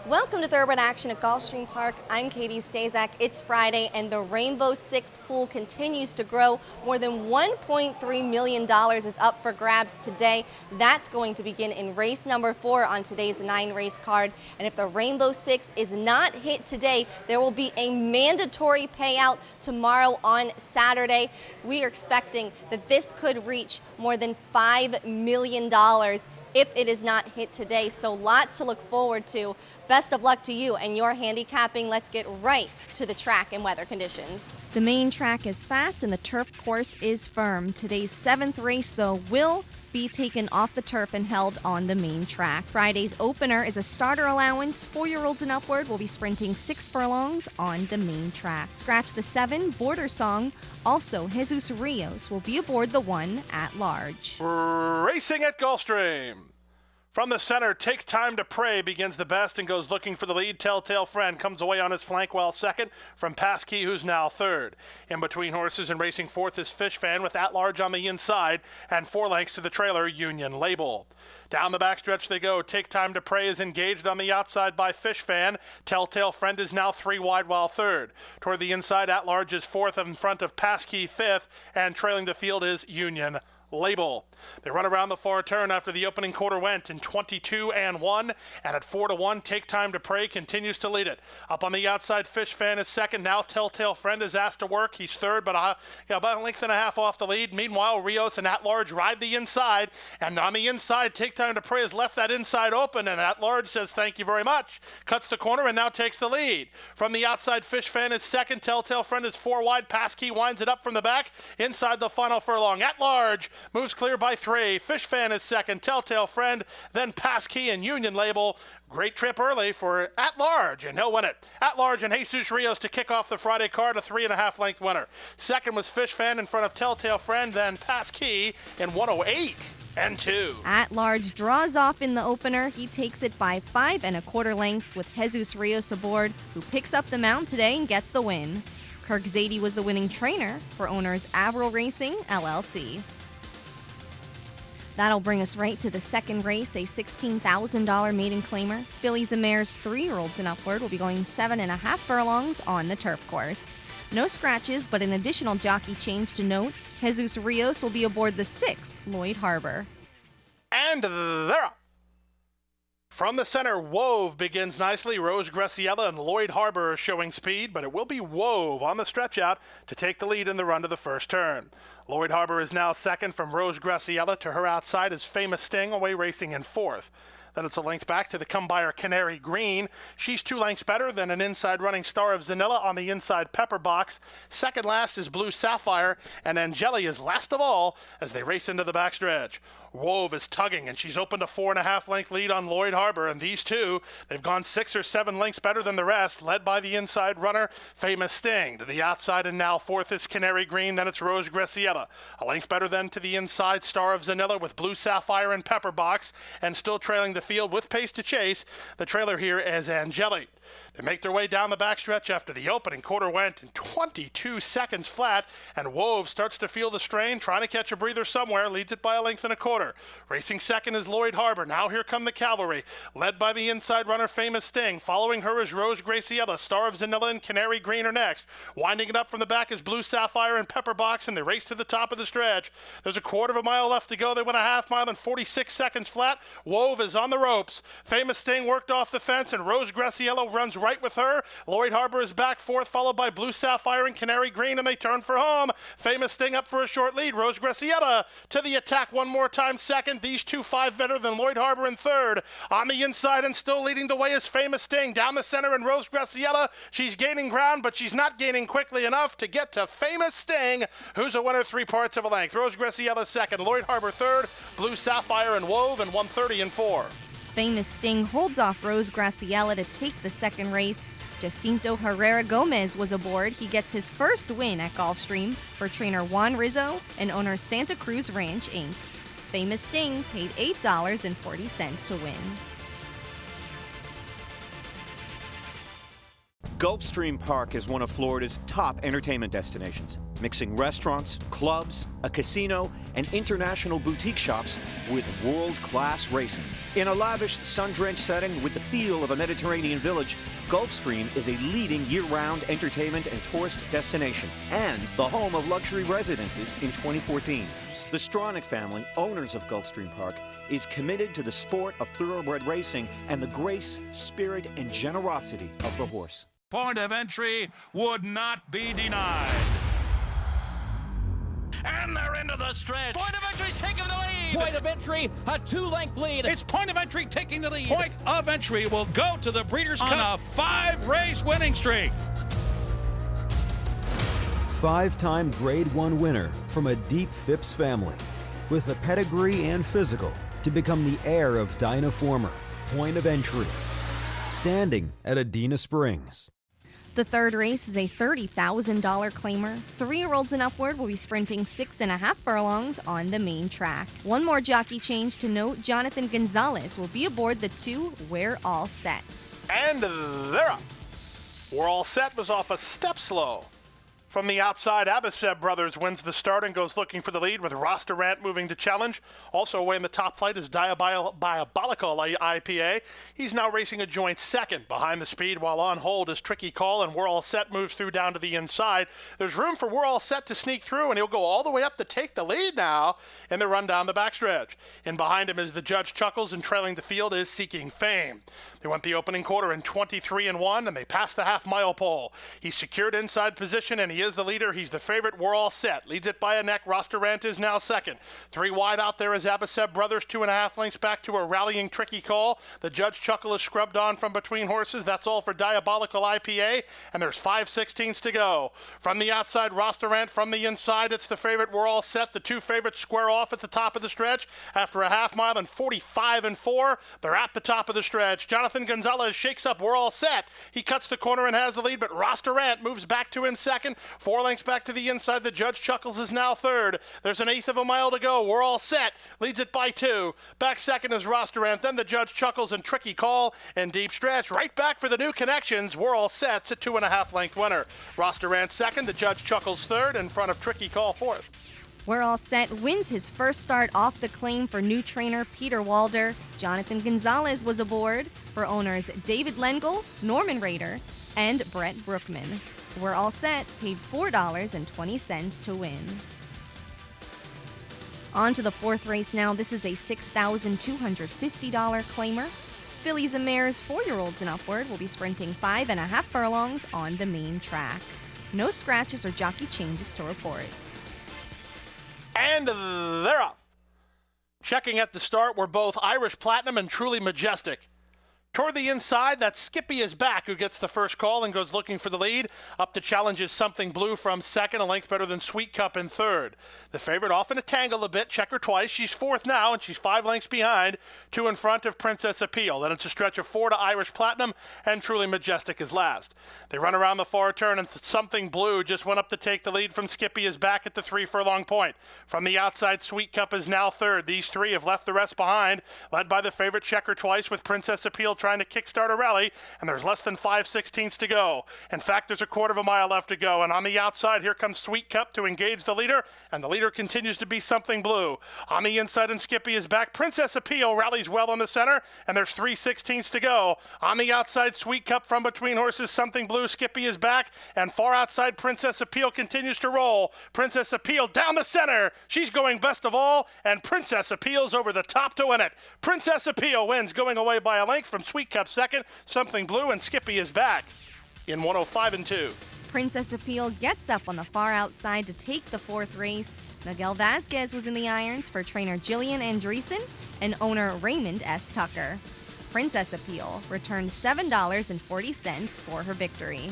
Welcome to Thoroughbred Action at Gulfstream Park. I'm Katie Stazak. It's Friday and the Rainbow Six pool continues to grow. More than $1.3 million is up for grabs today. That's going to begin in race number 4 on today's 9-race card. And if the Rainbow Six is not hit today, there will be a mandatory payout tomorrow on Saturday. We are expecting that this could reach more than $5 million if it is not hit today. So lots to look forward to. Best of luck to you and your handicapping. Let's get right to the track and weather conditions. The main track is fast and the turf course is firm. Today's 7th race, though, will be taken off the turf and held on the main track. Friday's opener is a starter allowance. 4-year-olds and upward will be sprinting 6 furlongs on the main track. Scratch the 7 Border Song. Also, Jesus Rios will be aboard the 1 at large. Racing at Gulfstream. From the center, Take Time to Pray begins the best and goes looking for the lead. Telltale Friend comes away on his flank while second from Passkey, who's now third. In between horses and racing fourth is Fish Fan with At Large on the inside and 4 lengths to the trailer, Union Label. Down the backstretch they go. Take Time to Pray is engaged on the outside by Fish Fan. Telltale Friend is now 3 wide while third. Toward the inside, At Large is fourth in front of Passkey fifth, and trailing the field is Union Label. They run around the far turn after the opening quarter went in 22-1, and at 4-1, Take Time to Pray continues to lead it. Up on the outside, Fish Fan is second. Now Telltale Friend is asked to work. He's third, but about a length and a half off the lead. Meanwhile, Rios and At Large ride the inside, and on the inside, Take Time to Pray has left that inside open, and At Large says thank you very much. Cuts the corner and now takes the lead. From the outside, Fish Fan is second. Telltale Friend is 4 wide. Passkey winds it up from the back inside the final furlong. At Large moves clear by 3. Fish Fan is second. Telltale Friend, then Passkey and Union Label. Great trip early for At Large, and he'll win it. At Large and Jesus Rios to kick off the Friday card, a 3.5 length winner. Second was Fish Fan in front of Telltale Friend, then Passkey in 108-2. At Large draws off in the opener. He takes it by 5.25 lengths with Jesus Rios aboard, who picks up the mount today and gets the win. Kirk Zadie was the winning trainer for owners Averill Racing, LLC. That'll bring us right to the second race, a $16,000 maiden claimer. Fillies and Mares 3-year-olds and upward will be going 7.5 furlongs on the turf course. No scratches, but an additional jockey change to note. Jesus Rios will be aboard the 6 Lloyd Harbor. And they're up. From the center, Wove begins nicely. Rose Graciela and Lloyd Harbor are showing speed, but it will be Wove on the stretch out to take the lead in the run to the first turn. Lloyd Harbor is now second. From Rose Graciela to her outside is Famous Sting, away racing in fourth. Then it's a length back to the come-buyer Canary Green. She's 2 lengths better than an inside running Star of Zanilla on the inside Pepper Box. Second last is Blue Sapphire, and Angeli is last of all as they race into the backstretch. Wove is tugging, and she's opened a 4.5 length lead on Lloyd Harbor, and these two, they've gone 6 or 7 lengths better than the rest, led by the inside runner, Famous Sting. To the outside, and now fourth is Canary Green, then it's Rose Graciela. A length better than to the inside, Star of Zanilla with Blue Sapphire and Pepper Box, and still trailing the field with pace to chase. The trailer here is Angeli. They make their way down the backstretch after the opening quarter went in 22 seconds flat, and Wove starts to feel the strain, trying to catch a breather somewhere, leads it by a length and a quarter. Racing second is Lloyd Harbor. Now here come the cavalry, led by the inside runner Famous Sting. Following her is Rose Graciela. Star of Zanilla and Canary Green are next. Winding it up from the back is Blue Sapphire and Pepper Box, and they race to the top of the stretch. There's a 1/4 mile left to go. They went a 1/2 mile in 46 seconds flat. Wove is on the ropes. Famous Sting worked off the fence, and Rose Graciela runs right with her. Lloyd Harbor is back fourth, followed by Blue Sapphire and Canary Green, and they turn for home. Famous Sting up for a short lead. Rose Graciela to the attack one more time second. These two 5 better than Lloyd Harbor in third. On the inside and still leading the way is Famous Sting. Down the center and Rose Graciela. She's gaining ground, but she's not gaining quickly enough to get to Famous Sting, who's a winner 3/4 of a length. Rose Graciela second, Lloyd Harbor third, Blue Sapphire and Wove in 1:30-4. Famous Sting holds off Rose Graciela to take the second race. Jacinto Herrera Gomez was aboard. He gets his first win at Gulfstream for trainer Juan Rizzo and owner Santa Cruz Ranch, Inc. Famous Sting paid $8.40 to win. Gulfstream Park is one of Florida's top entertainment destinations, mixing restaurants, clubs, a casino, and international boutique shops with world-class racing. In a lavish, sun-drenched setting with the feel of a Mediterranean village, Gulfstream is a leading year-round entertainment and tourist destination and the home of luxury residences in 2014. The Stronach family, owners of Gulfstream Park, is committed to the sport of thoroughbred racing and the grace, spirit, and generosity of the horse. Point of entry would not be denied. And they're into the stretch. Point of entry's taking the lead. Point of entry, a 2-length lead. It's Point of Entry taking the lead. Point of Entry will go to the Breeders' Cup on a 5-race winning streak. 5-time Grade 1 winner from a deep Phipps family with the pedigree and physical to become the heir of Dynaformer. Point of Entry, standing at Adena Springs. The third race is a $30,000 claimer. 3-year-olds and upward will be sprinting 6.5 furlongs on the main track. One more jockey change to note, Jonathan Gonzalez will be aboard the 2 We're All Set. And they're up. We're All Set was off a step slow. From the outside, Abaseb Brothers wins the start and goes looking for the lead with Ross Durant moving to challenge. Also away in the top flight is Diabolical IPA. He's now racing a joint second. Behind the speed while on hold is Tricky Call, and We're All Set moves through down to the inside. There's room for We're All Set to sneak through, and he'll go all the way up to take the lead now in the run down the backstretch. And behind him is the Judge Chuckles, and trailing the field is Seeking Fame. They went the opening quarter in 23-1, and they passed the half-mile pole. He's secured inside position, and he is the leader. He's the favorite. We're All Set. Leads it by a neck. Ross Durant is now second. 3 wide out there is Abaseb Brothers, 2.5 lengths back to a rallying Tricky Call. The Judge Chuckle is scrubbed on from between horses. That's all for Diabolical IPA, and there's 5/16 to go. From the outside, Ross Durant. From the inside, it's the favorite. We're All Set. The 2 favorites square off at the top of the stretch. After a half mile and 45-4, they're at the top of the stretch. Jonathan Gonzalez shakes up We're All Set. He cuts the corner and has the lead, but Ross Durant moves back to him second. 4 lengths back to the inside. The Judge Chuckles is now third. There's an 1/8 of a mile to go. We're All Set leads it by 2. Back second is Ross Durant, then the Judge Chuckles and Tricky Call and deep stretch. Right back for the new connections. We're All Set's a 2.5 length winner. Ross Durant second, the Judge Chuckles third, in front of Tricky Call fourth. We're All Set wins his first start off the claim for new trainer Peter Walder. Jonathan Gonzalez was aboard for owners David Lengel, Norman Rader, and Brett Brookman. We're All Set paid $4.20 to win. On to the 4th race now. This is a $6,250 claimer. Fillies and mares, 4-year-olds and upward, will be sprinting 5.5 furlongs on the main track. No scratches or jockey changes to report. And they're off. Checking at the start were both Irish Platinum and Truly Majestic. Toward the inside, that's Skippy is back, who gets the first call and goes looking for the lead. Up to challenge is Something Blue from second, a length better than Sweet Cup in third. The favorite off in a tangle a bit, check her twice. She's fourth now, and she's 5 lengths behind, 2 in front of Princess Appeal. Then it's a stretch of 4 to Irish Platinum, and Truly Majestic is last. They run around the far turn, and Something Blue just went up to take the lead from Skippy is back at the 3 furlong point. From the outside, Sweet Cup is now third. These 3 have left the rest behind, led by the favorite, check her twice, with Princess Appeal trying to kickstart a rally, and there's less than 5/16 to go. In fact, there's a 1/4 mile left to go, and on the outside, here comes Sweet Cup to engage the leader, and the leader continues to be Something Blue. On the inside, and Skippy is back. Princess Appeal rallies well in the center, and there's 3/16 to go. On the outside, Sweet Cup from between horses, Something Blue, Skippy is back, and far outside, Princess Appeal continues to roll. Princess Appeal down the center. She's going best of all, and Princess Appeal's over the top to win it. Princess Appeal wins, going away by a length from Sweet Cup second, Something Blue, and Skippy is back in 105-2. Princess Appeal gets up on the far outside to take the 4th race. Miguel Vasquez was in the irons for trainer Jillian Andreessen and owner Raymond S. Tucker. Princess Appeal returned $7.40 for her victory.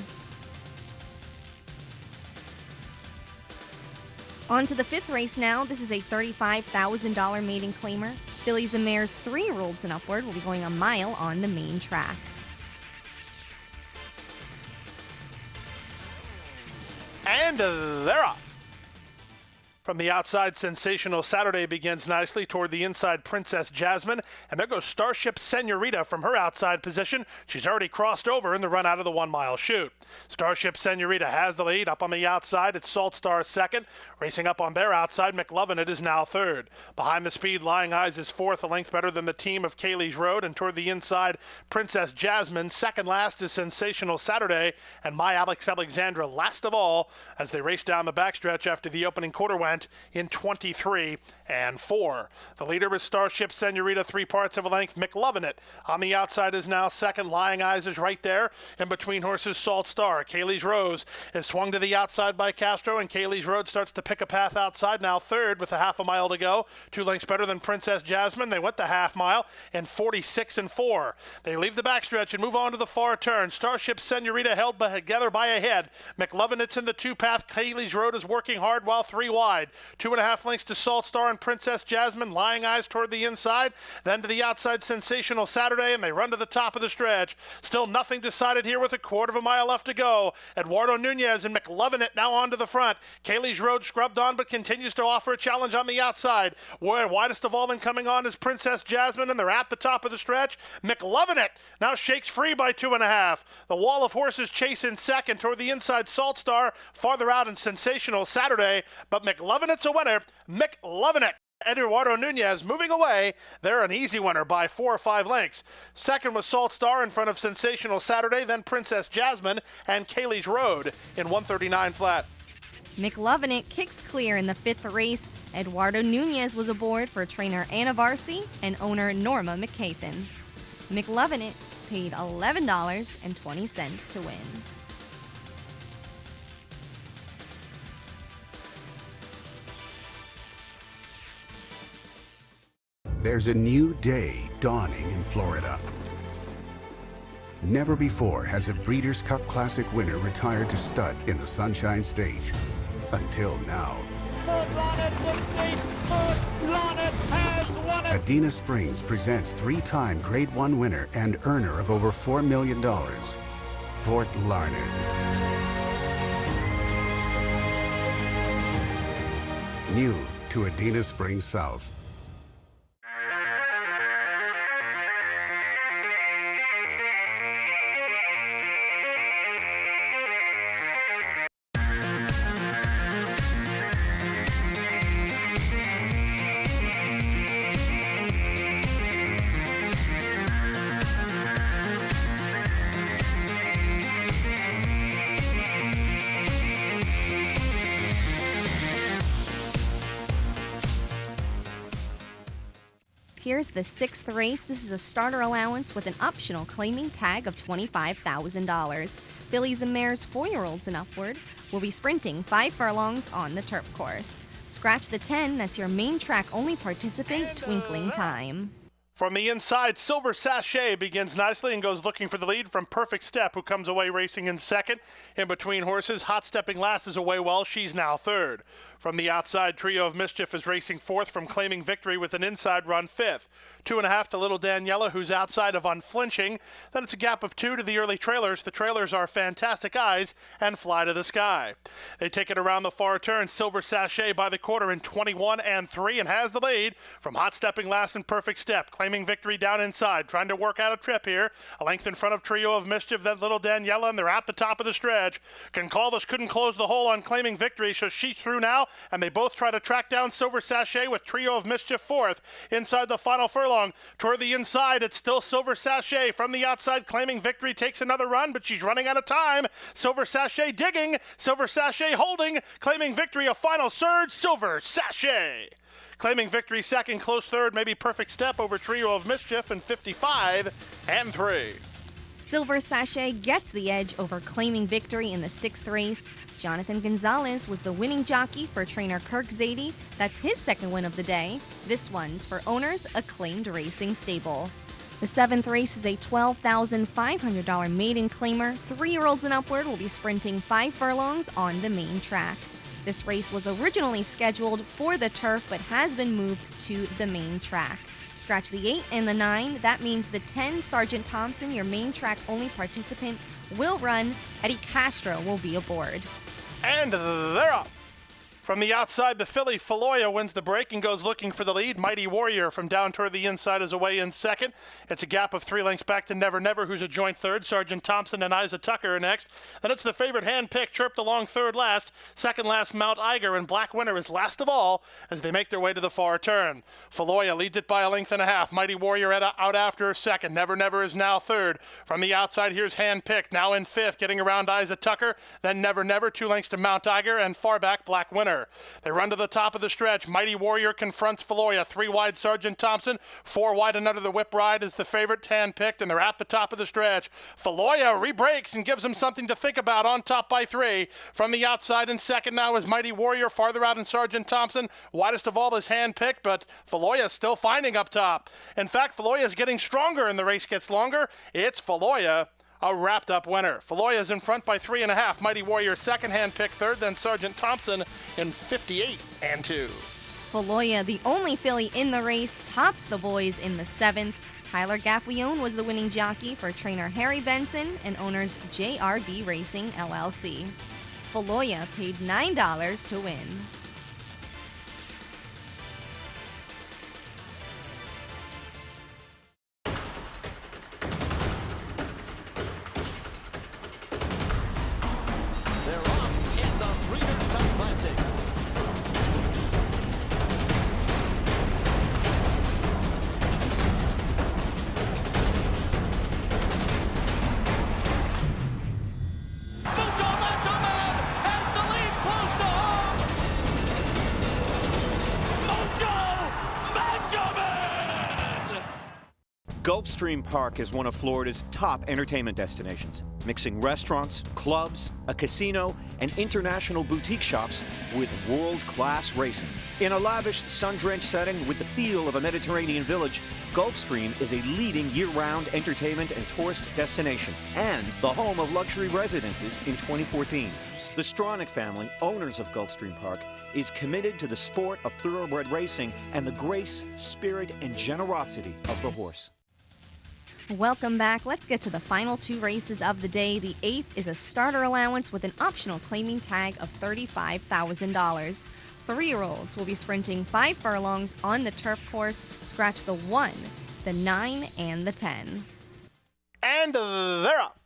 On to the 5th race now. This is a $35,000 maiden claimer. Fillies and mares, 3-year-olds and upward, will be going a mile on the main track. And they're off. From the outside, Sensational Saturday begins nicely. Toward the inside, Princess Jasmine. And there goes Starship Senorita from her outside position. She's already crossed over in the run out of the 1 mile chute. Starship Senorita has the lead. Up on the outside, it's Salt Star second. Racing up on their outside, McLovin it is now third. Behind the speed, Lying Eyes is fourth, a length better than the team of Kaylee's Road. And toward the inside, Princess Jasmine. Second last is Sensational Saturday. And My Alex Alexandra last of all as they race down the backstretch after the opening quarter went in 23 and 4. The leader is Starship Senorita, 3 parts of a length. McLovin it on the outside is now second. Lying Eyes is right there. In between horses, Salt Star. Kaylee's Rose is swung to the outside by Castro, and Kaylee's Road starts to pick a path outside, now third with a half a mile to go. 2 lengths better than Princess Jasmine. They went the half mile in 46 and 4. They leave the backstretch and move on to the far turn. Starship Senorita held together by a head. McLovin it's in the 2 path. Kaylee's Road is working hard while 3 wide. 2.5 lengths to Salt Star and Princess Jasmine. Lying Eyes toward the inside, then to the outside, Sensational Saturday, and they run to the top of the stretch. Still nothing decided here with a quarter of a mile left to go. Eduardo Nunez and McLovin it now onto the front. Kaylee's Road scrubbed on but continues to offer a challenge on the outside. Widest of all then coming on is Princess Jasmine, and they're at the top of the stretch. McLovin it now shakes free by 2.5. The wall of horses chase in second. Toward the inside, Salt Star farther out in Sensational Saturday, but McLovin it's a winner. McLovin it. Eduardo Nunez moving away. They're an easy winner by 4 or 5 lengths. Second was Salt Star in front of Sensational Saturday, then Princess Jasmine and Kaylee's Road in 139 flat. McLovin it kicks clear in the 5th race. Eduardo Nunez was aboard for trainer Anna Varsi and owner Norma McCathan. McLovin it paid $11.20 to win. There's a new day dawning in Florida. Never before has a Breeders' Cup Classic winner retired to stud in the Sunshine State. Until now. Adena Springs presents 3-time Grade 1 winner and earner of over $4 million, Fort Larned. New to Adena Springs South. Here's the 6th race. This is a starter allowance with an optional claiming tag of $25,000. Fillies and mares 4-year-olds and upward will be sprinting 5 furlongs on the turf course. Scratch the 10, that's your main track only participant, Twinkling Time. From the inside, Silver Sachet begins nicely and goes looking for the lead from Perfect Step, who comes away racing in second. In between horses, Hot Stepping Lass is away well. She's now third. From the outside, Trio of Mischief is racing fourth from Claiming Victory with an inside run fifth. 2.5 to Little Daniela, who's outside of Unflinching. Then it's a gap of 2 to the early trailers. The trailers are Fantastic Eyes and Fly to the Sky. They take it around the far turn. Silver Sachet by the quarter in 21 and 3 and has the lead from Hot Stepping Lass and Perfect Step. Claiming Victory down inside, trying to work out a trip here. A length in front of Trio of Mischief, then Little Daniela, and they're at the top of the stretch. Concalvis couldn't close the hole on Claiming Victory, so she's through now, and they both try to track down Silver Sachet with Trio of Mischief fourth. Inside the final furlong, toward the inside, it's still Silver Sachet. From the outside, Claiming Victory takes another run, but she's running out of time. Silver Sachet digging, Silver Sachet holding, Claiming Victory a final surge, Silver Sachet. Claiming Victory second, close third, maybe Perfect Step over Trio of Mischief in 55 and 3. Silver Sachet gets the edge over Claiming Victory in the 6th race. Jonathan Gonzalez was the winning jockey for trainer Kirk Zadie. That's his second win of the day. This one's for owners Acclaimed Racing Stable. The 7th race is a $12,500 maiden claimer. 3-year-olds and upward will be sprinting 5 furlongs on the main track. This race was originally scheduled for the turf but has been moved to the main track. Scratch the 8 and the 9. That means the 10, Sergeant Thompson, your main track only participant, will run. Eddie Castro will be aboard. And they're off. From the outside, the filly Faloya wins the break and goes looking for the lead. Mighty Warrior from down toward the inside is away in second. It's a gap of 3 lengths back to Never Never, who's a joint third. Sergeant Thompson and Isa Tucker are next. Then it's the favorite hand-pick, chirped along third last. Second last, Mount Iger, and Black Winter is last of all as they make their way to the far turn. Faloya leads it by 1.5 lengths. Mighty Warrior out after second. Never Never is now third. From the outside, here's hand-picked, now in fifth, getting around Isa Tucker. Then Never Never, 2 lengths to Mount Iger, and far back, Black Winter. They run to the top of the stretch. Mighty Warrior confronts Faloya. 3 wide, Sergeant Thompson. 4 wide, and under the whip ride is the favorite, hand-picked, and they're at the top of the stretch. Faloya re-breaks and gives them something to think about, on top by 3. From the outside in second now is Mighty Warrior. Farther out in Sergeant Thompson. Widest of all is hand-picked, but Faloya still finding up top. In fact, Faloya is getting stronger and the race gets longer. It's Faloya, a wrapped-up winner. Faloya is in front by 3.5. Mighty Warrior second, hand-picked third, then Sergeant Thompson in 58-2. Faloya, the only filly in the race, tops the boys in the 7th. Tyler Gaffleone was the winning jockey for trainer Harry Benson and owners JRD Racing LLC. Faloya paid $9 to win. Gulfstream Park is one of Florida's top entertainment destinations, mixing restaurants, clubs, a casino, and international boutique shops with world-class racing. In a lavish, sun-drenched setting with the feel of a Mediterranean village, Gulfstream is a leading year-round entertainment and tourist destination and the home of luxury residences in 2014. The Stronach family, owners of Gulfstream Park, is committed to the sport of thoroughbred racing and the grace, spirit, and generosity of the horse. Welcome back. Let's get to the final 2 races of the day. The 8th is a starter allowance with an optional claiming tag of $35,000. 3-year-olds will be sprinting 5 furlongs on the turf course. Scratch the 1, the 9, and the 10. And they're up.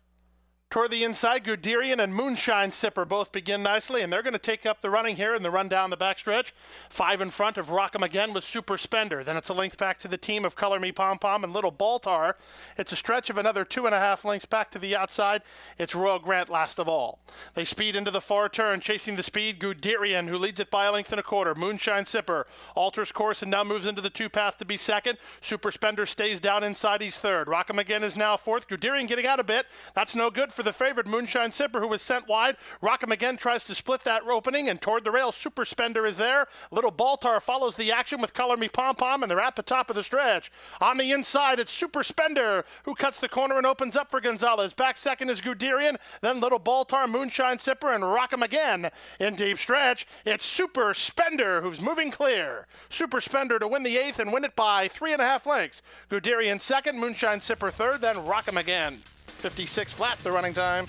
Toward the inside, Guderian and Moonshine Sipper both begin nicely, and they're going to take up the running here in the run down the backstretch. 5 in front of Rock'em Again with Super Spender. Then it's a length back to the team of Color Me Pom Pom and Little Baltar. It's a stretch of another 2.5 lengths back to the outside. It's Royal Grant last of all. They speed into the far turn, chasing the speed. Guderian, who leads it by 1.25 lengths. Moonshine Sipper alters course and now moves into the 2-path to be second. Super Spender stays down inside. He's third. Rock'em Again is now fourth. Guderian getting out a bit. That's no good for the favorite, Moonshine Sipper, who was sent wide. Rock'em Again tries to split that opening, and toward the rail, Super Spender is there. Little Baltar follows the action with Color Me Pom Pom, and they're at the top of the stretch. On the inside, it's Super Spender, who cuts the corner and opens up for Gonzalez. Back second is Guderian, then Little Baltar, Moonshine Sipper, and Rock'em Again. In deep stretch, it's Super Spender, who's moving clear. Super Spender to win the 8th and win it by 3.5 lengths. Guderian second, Moonshine Sipper third, then Rock'em Again. 56 flat, the running time.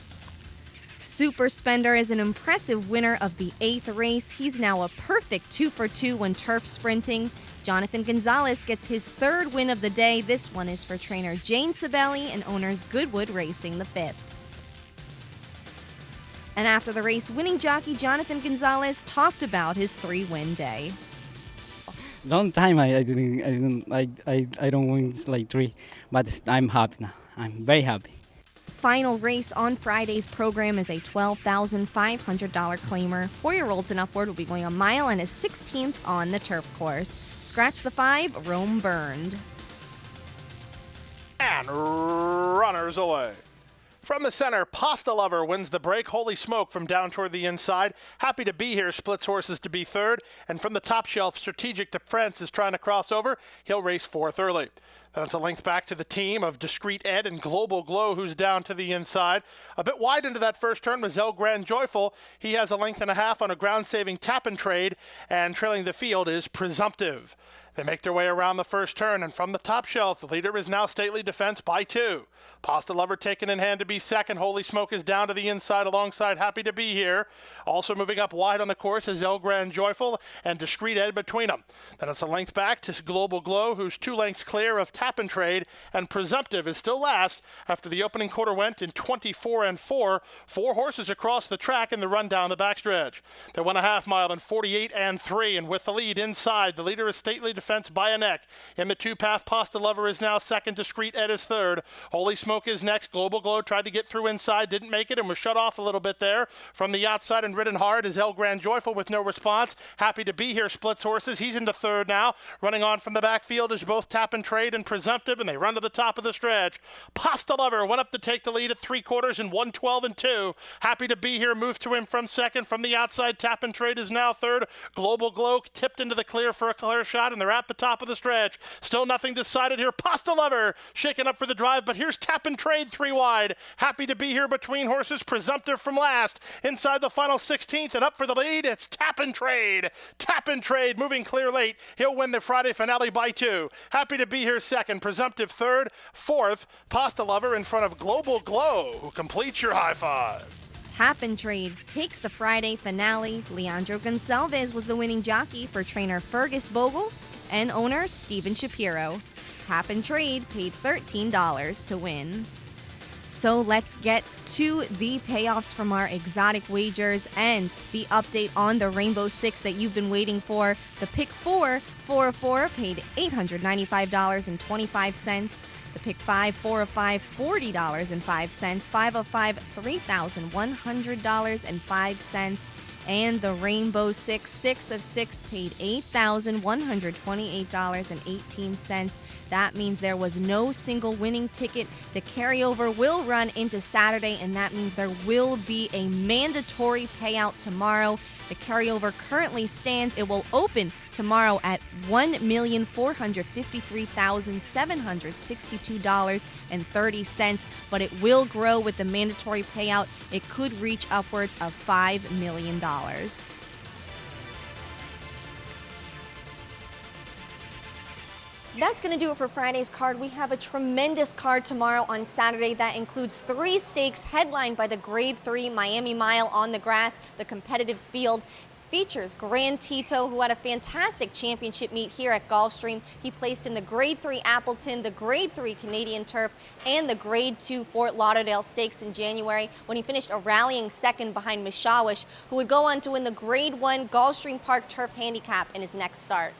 Super Spender is an impressive winner of the 8th race. He's now a perfect 2 for 2 when turf sprinting. Jonathan Gonzalez gets his 3rd win of the day. This one is for trainer Jane Sabelli and owners Goodwood Racing the 5th. And after the race, winning jockey Jonathan Gonzalez talked about his 3-win day. Long time I don't win like 3, but I'm happy now. I'm very happy. Final race on Friday's program is a $12,500 claimer. 4-year-olds and upward will be going a mile and a 16th on the turf course. Scratch the 5, Rome Burned. And runners away. From the center, Pasta Lover wins the break. Holy Smoke from down toward the inside. Happy to be here splits horses to be third. And from the top shelf, Strategic to France is trying to cross over. He'll race 4th early. Then it's a length back to the team of Discreet Ed and Global Glow, who's down to the inside. A bit wide into that first turn was El Grand Joyful. He has a 1.5 lengths on a ground-saving tap and trade. And trailing the field is Presumptive. They make their way around the first turn, and from the top shelf, the leader is now Stately Defense by 2. Pasta Lover taken in hand to be second. Holy Smoke is down to the inside alongside Happy to Be Here. Also moving up wide on the course is El Gran Joyful and Discreet Ed between them. Then it's a length back to Global Glow, who's 2 lengths clear of Tap and Trade, and Presumptive is still last after the opening quarter went in 24-4. 4 horses across the track in the run down the backstretch. They won a half mile in 48-3, and with the lead inside, the leader is Stately Defense by a neck. In the 2-path, Pasta Lover is now second. Discreet Ed is third. Holy Smoke is next. Global Glow tried to get through inside, didn't make it, and was shut off a little bit there. From the outside and ridden hard is El Gran Joyful with no response. Happy to Be Here splits horses. He's into third now. Running on from the backfield is both Tap and Trade and Presumptive, and they run to the top of the stretch. Pasta Lover went up to take the lead at 3/4 in 1:12-2. Happy to Be Here moved to him from second. From the outside, Tap and Trade is now third. Global Glow tipped into the clear for a clear shot, and they're at the top of the stretch. Still nothing decided here. Pasta Lover shaking up for the drive, but here's Tap and Trade 3 wide. Happy to Be Here between horses. Presumptive from last. Inside the final 16th and up for the lead, it's Tap and Trade. Tap and Trade moving clear late. He'll win the Friday finale by 2. Happy to Be Here second. Presumptive third. Fourth, Pasta Lover in front of Global Glow, who completes your high five. Tap and Trade takes the Friday finale. Leandro Gonçalves was the winning jockey for trainer Fergus Bogle and owner Steven Shapiro. Tap and Trade paid $13 to win. So let's get to the payoffs from our exotic wagers and the update on the Rainbow Six that you've been waiting for. The pick 4 paid $895.25. The pick 5, 4 of 5, $40.05. 5 of 5, $3,100.05. And the Rainbow Six, 6 of 6 paid $8,128.18. That means there was no single winning ticket. The carryover will run into Saturday, and that means there will be a mandatory payout tomorrow. The carryover currently stands. It will open tomorrow at $1,453,762.30, but it will grow with the mandatory payout. It could reach upwards of $5 million. That's going to do it for Friday's card. We have a tremendous card tomorrow on Saturday that includes 3 stakes headlined by the Grade 3 Miami Mile on the grass. The competitive field features Grand Tito, who had a fantastic championship meet here at Gulfstream. He placed in the Grade 3 Appleton, the Grade 3 Canadian Turf, and the Grade 2 Fort Lauderdale Stakes in January, when he finished a rallying second behind Mishawish, who would go on to win the Grade 1 Gulfstream Park Turf Handicap in his next start.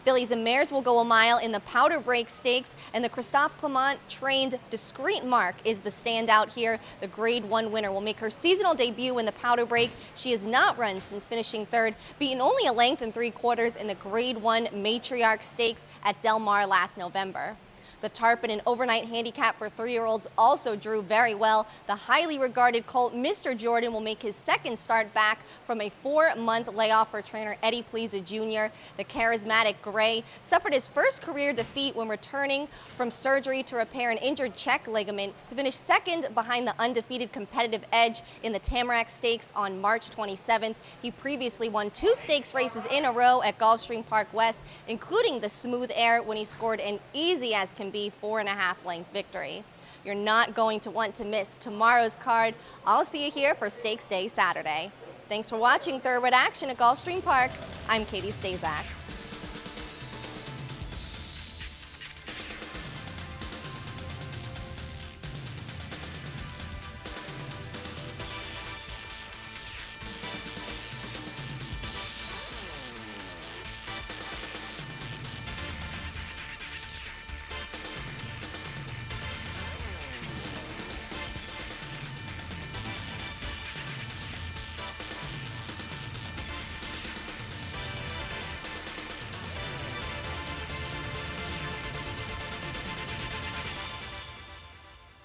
Fillies and Mares will go a mile in the Powder Break Stakes, and the Christophe Clement-trained Discreet Mark is the standout here. The Grade 1 winner will make her seasonal debut in the Powder Break. She has not run since finishing third, beaten only a length and 3/4 in the Grade 1 Matriarch Stakes at Del Mar last November. The Tarpon and overnight handicap for 3-year-olds also drew very well. The highly regarded colt Mr. Jordan will make his second start back from a 4-month layoff for trainer Eddie Pleasa Jr. The charismatic Gray suffered his first career defeat when returning from surgery to repair an injured check ligament to finish second behind the undefeated Competitive Edge in the Tamarack Stakes on March 27th. He previously won 2 stakes races in a row at Gulfstream Park West, including the Smooth Air when he scored an easy as can be 4.5 length victory. You're not going to want to miss tomorrow's card. I'll see you here for Stakes Day Saturday. Thanks for watching Thoroughbred Action at Gulfstream Park. I'm Katie Stazak.